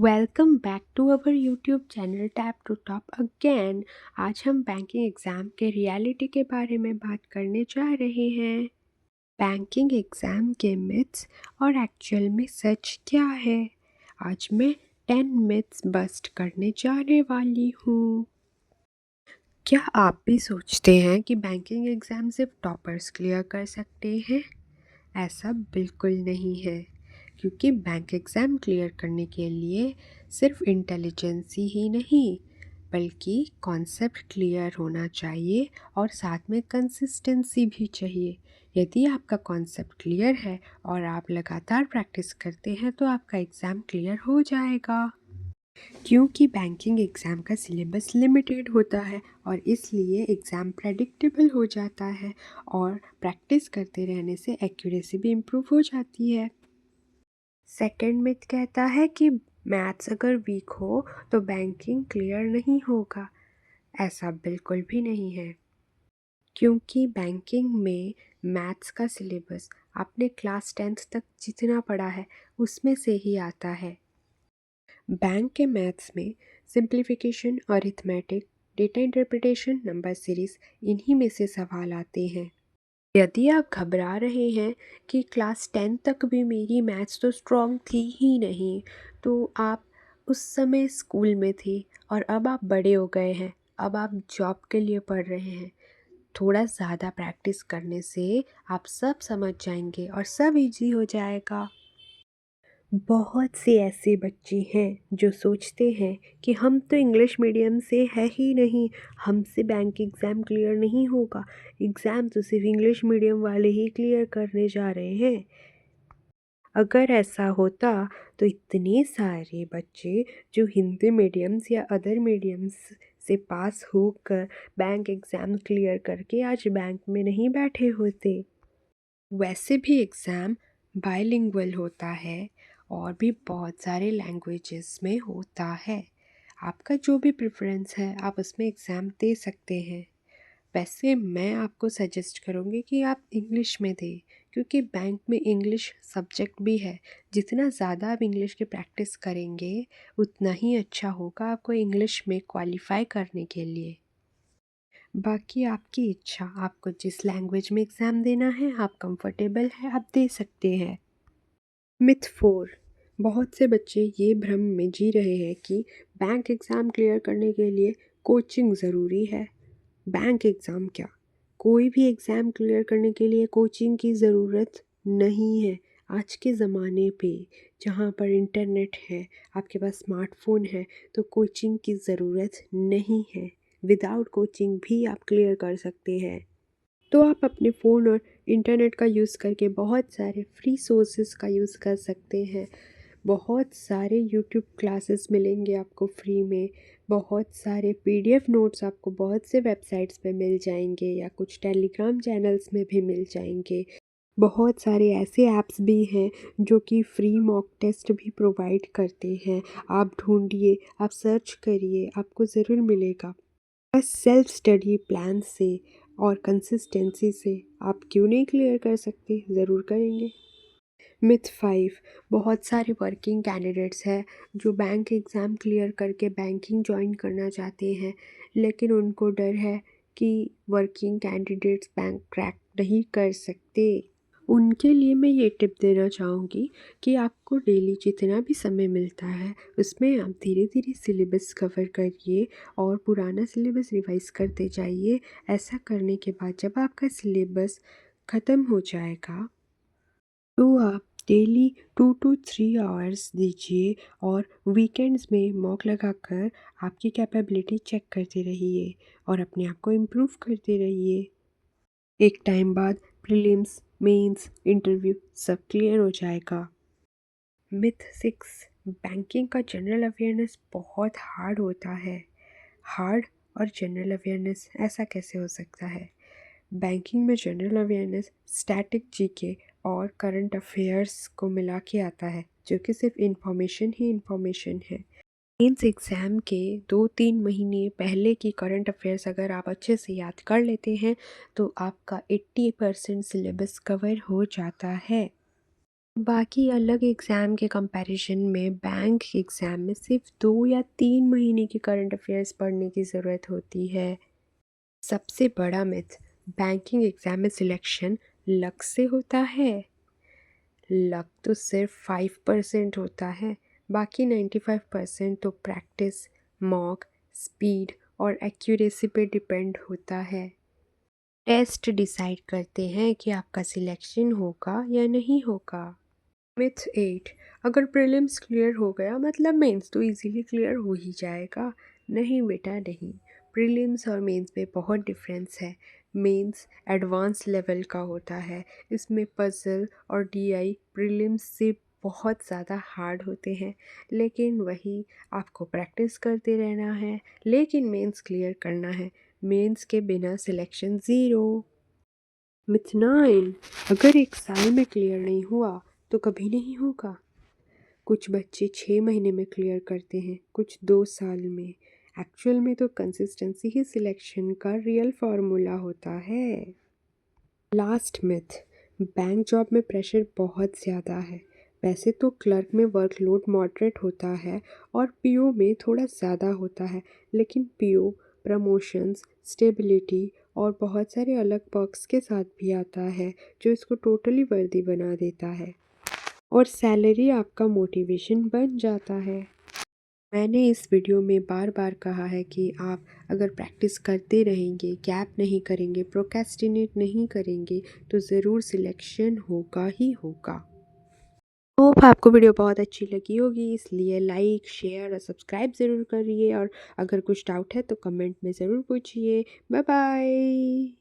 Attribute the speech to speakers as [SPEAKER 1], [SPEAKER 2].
[SPEAKER 1] Welcome back to our YouTube channel tap to top again. आज हम banking exam के reality के बारे में बात करने जा रहे हैं। बैंकिंग एग्ज़ाम के मिथ्स और एक्चुअल में सच क्या है, आज मैं 10 मिथ्स बस्ट करने जाने वाली हूँ। क्या आप भी सोचते हैं कि बैंकिंग एग्ज़ाम सिर्फ टॉपर्स क्लियर कर सकते हैं? ऐसा बिल्कुल नहीं है, क्योंकि बैंक एग्ज़ाम क्लियर करने के लिए सिर्फ इंटेलिजेंस ही नहीं, बल्कि कॉन्सेप्ट क्लियर होना चाहिए और साथ में कंसिस्टेंसी भी चाहिए। यदि आपका कॉन्सेप्ट क्लियर है और आप लगातार प्रैक्टिस करते हैं तो आपका एग्ज़ाम क्लियर हो जाएगा। क्योंकि बैंकिंग एग्ज़ाम का सिलेबस लिमिटेड होता है और इसलिए एग्ज़ाम प्रेडिक्टेबल हो जाता है और प्रैक्टिस करते रहने से एक्यूरेसी भी इम्प्रूव हो जाती है। सेकंड मिथ कहता है कि मैथ्स अगर वीक हो तो बैंकिंग क्लियर नहीं होगा। ऐसा बिल्कुल भी नहीं है, क्योंकि बैंकिंग में मैथ्स का सिलेबस आपने क्लास 10th तक जितना पढ़ा है उसमें से ही आता है। बैंक के मैथ्स में simplification, arithmetic, data interpretation, number series, इन्हीं में से सवाल आते हैं। यदि आप घबरा रहे हैं कि क्लास 10 तक भी मेरी मैथ्स तो स्ट्रॉन्ग थी ही नहीं, तो आप उस समय स्कूल में थे और अब आप बड़े हो गए हैं, अब आप जॉब के लिए पढ़ रहे हैं। थोड़ा ज़्यादा प्रैक्टिस करने से आप सब समझ जाएंगे और सब इजी हो जाएगा। बहुत से ऐसे बच्चे हैं जो सोचते हैं कि हम तो इंग्लिश मीडियम से है ही नहीं, हमसे बैंक एग्ज़ाम क्लियर नहीं होगा, एग्ज़ाम तो सिर्फ इंग्लिश मीडियम वाले ही क्लियर करने जा रहे हैं। अगर ऐसा होता तो इतने सारे बच्चे जो हिंदी मीडियम्स या अदर मीडियम्स से पास होकर बैंक एग्ज़ाम क्लियर करके आज बैंक में नहीं बैठे होते। वैसे भी एग्ज़ाम बाइलिंगुअल होता है और भी बहुत सारे लैंग्वेजेस में होता है। आपका जो भी प्रेफरेंस है आप उसमें एग्ज़ाम दे सकते हैं। वैसे मैं आपको सजेस्ट करूँगी कि आप इंग्लिश में दें, क्योंकि बैंक में इंग्लिश सब्जेक्ट भी है। जितना ज़्यादा आप इंग्लिश की प्रैक्टिस करेंगे उतना ही अच्छा होगा आपको इंग्लिश में क्वालिफ़ाई करने के लिए। बाकी आपकी इच्छा, आपको जिस लैंग्वेज में एग्ज़ाम देना है, आप कंफर्टेबल है, आप दे सकते हैं। मिथ 4, बहुत से बच्चे ये भ्रम में जी रहे हैं कि बैंक एग्ज़ाम क्लियर करने के लिए कोचिंग ज़रूरी है। बैंक एग्ज़ाम क्या, कोई भी एग्ज़ाम क्लियर करने के लिए कोचिंग की ज़रूरत नहीं है। आज के ज़माने पे जहाँ पर इंटरनेट है, आपके पास स्मार्टफ़ोन है, तो कोचिंग की ज़रूरत नहीं है। विदाउट कोचिंग भी आप क्लियर कर सकते हैं। तो आप अपने फ़ोन और इंटरनेट का यूज़ करके बहुत सारे फ्री सोर्सेज़ का यूज़ कर सकते हैं। बहुत सारे यूट्यूब क्लासेस मिलेंगे आपको फ्री में, बहुत सारे पीडीएफ नोट्स आपको बहुत से वेबसाइट्स पे मिल जाएंगे या कुछ टेलीग्राम चैनल्स में भी मिल जाएंगे। बहुत सारे ऐसे ऐप्स भी हैं जो कि फ्री मॉक टेस्ट भी प्रोवाइड करते हैं। आप ढूंढिए, आप सर्च करिए, आपको ज़रूर मिलेगा। बस सेल्फ स्टडी प्लान से और कंसिस्टेंसी से आप क्यों नहीं क्लियर कर सकते, ज़रूर करेंगे। मिथ 5, बहुत सारे वर्किंग कैंडिडेट्स हैं जो बैंक एग्ज़ाम क्लियर करके बैंकिंग ज्वाइन करना चाहते हैं, लेकिन उनको डर है कि वर्किंग कैंडिडेट्स बैंक क्रैक नहीं कर सकते। उनके लिए मैं ये टिप देना चाहूँगी कि आपको डेली जितना भी समय मिलता है उसमें आप धीरे धीरे सिलेबस कवर करिए और पुराना सिलेबस रिवाइज करते जाइए। ऐसा करने के बाद जब आपका सिलेबस ख़त्म हो जाएगा तो आप डेली 2 to 3 आवर्स दीजिए और वीकेंड्स में मॉक लगाकर आपकी कैपेबिलिटी चेक करते रहिए और अपने आप को इम्प्रूव करते रहिए। एक टाइम बाद प्रीलिम्स, मेंस, इंटरव्यू सब क्लियर हो जाएगा। मिथ 6, बैंकिंग का जनरल अवेयरनेस बहुत हार्ड होता है। हार्ड और जनरल अवेयरनेस ऐसा कैसे हो सकता है? बैंकिंग में जनरल अवेयरनेस स्टैटिक जीके और करंट अफेयर्स को मिला के आता है, जो कि सिर्फ इंफॉर्मेशन ही इंफॉर्मेशन है। मेंस एग्ज़ाम के 2-3 महीने पहले की करंट अफेयर्स अगर आप अच्छे से याद कर लेते हैं तो आपका 80% सिलेबस कवर हो जाता है। बाकी अलग एग्ज़ाम के कंपैरिजन में बैंक एग्ज़ाम में सिर्फ 2 या 3 महीने की करंट अफेयर्स पढ़ने की ज़रूरत होती है। सबसे बड़ा मिथ, बैंकिंग एग्ज़ाम में सिलेक्शन लक से होता है। लक तो सिर्फ 5% होता है, बाकी 95% तो प्रैक्टिस, मॉक, स्पीड और एक्यूरेसी पे डिपेंड होता है। टेस्ट डिसाइड करते हैं कि आपका सिलेक्शन होगा या नहीं होगा। मिथ 8, अगर प्रीलिम्स क्लियर हो गया मतलब मेंस तो इजीली क्लियर हो ही जाएगा। नहीं बेटा नहीं, प्रीलिम्स और मेंस में बहुत डिफरेंस है। मेंस एडवांस लेवल का होता है, इसमें पजल और डीआई प्रीलिम्स से बहुत ज़्यादा हार्ड होते हैं, लेकिन वही आपको प्रैक्टिस करते रहना है, लेकिन मेंस क्लियर करना है। मेंस के बिना सिलेक्शन ज़ीरो। मिथ 9, अगर एक साल में क्लियर नहीं हुआ तो कभी नहीं होगा। कुछ बच्चे 6 महीने में क्लियर करते हैं, कुछ 2 साल में। एक्चुअल में तो कंसिस्टेंसी ही सिलेक्शन का रियल फार्मूला होता है। लास्ट मिथ, बैंक जॉब में प्रेशर बहुत ज़्यादा है। वैसे तो क्लर्क में वर्कलोड मॉडरेट होता है और पीओ में थोड़ा ज़्यादा होता है, लेकिन पीओ प्रमोशंस, स्टेबिलिटी और बहुत सारे अलग पर्क्स के साथ भी आता है, जो इसको टोटली वर्दी बना देता है। और सैलरी आपका मोटिवेशन बन जाता है। मैंने इस वीडियो में बार बार कहा है कि आप अगर प्रैक्टिस करते रहेंगे, गैप नहीं करेंगे, प्रोक्रेस्टिनेट नहीं करेंगे, तो ज़रूर सिलेक्शन होगा ही होगा। होप आपको वीडियो बहुत अच्छी लगी होगी, इसलिए लाइक, शेयर और सब्सक्राइब ज़रूर करिए, और अगर कुछ डाउट है तो कमेंट में ज़रूर पूछिए। Bye bye.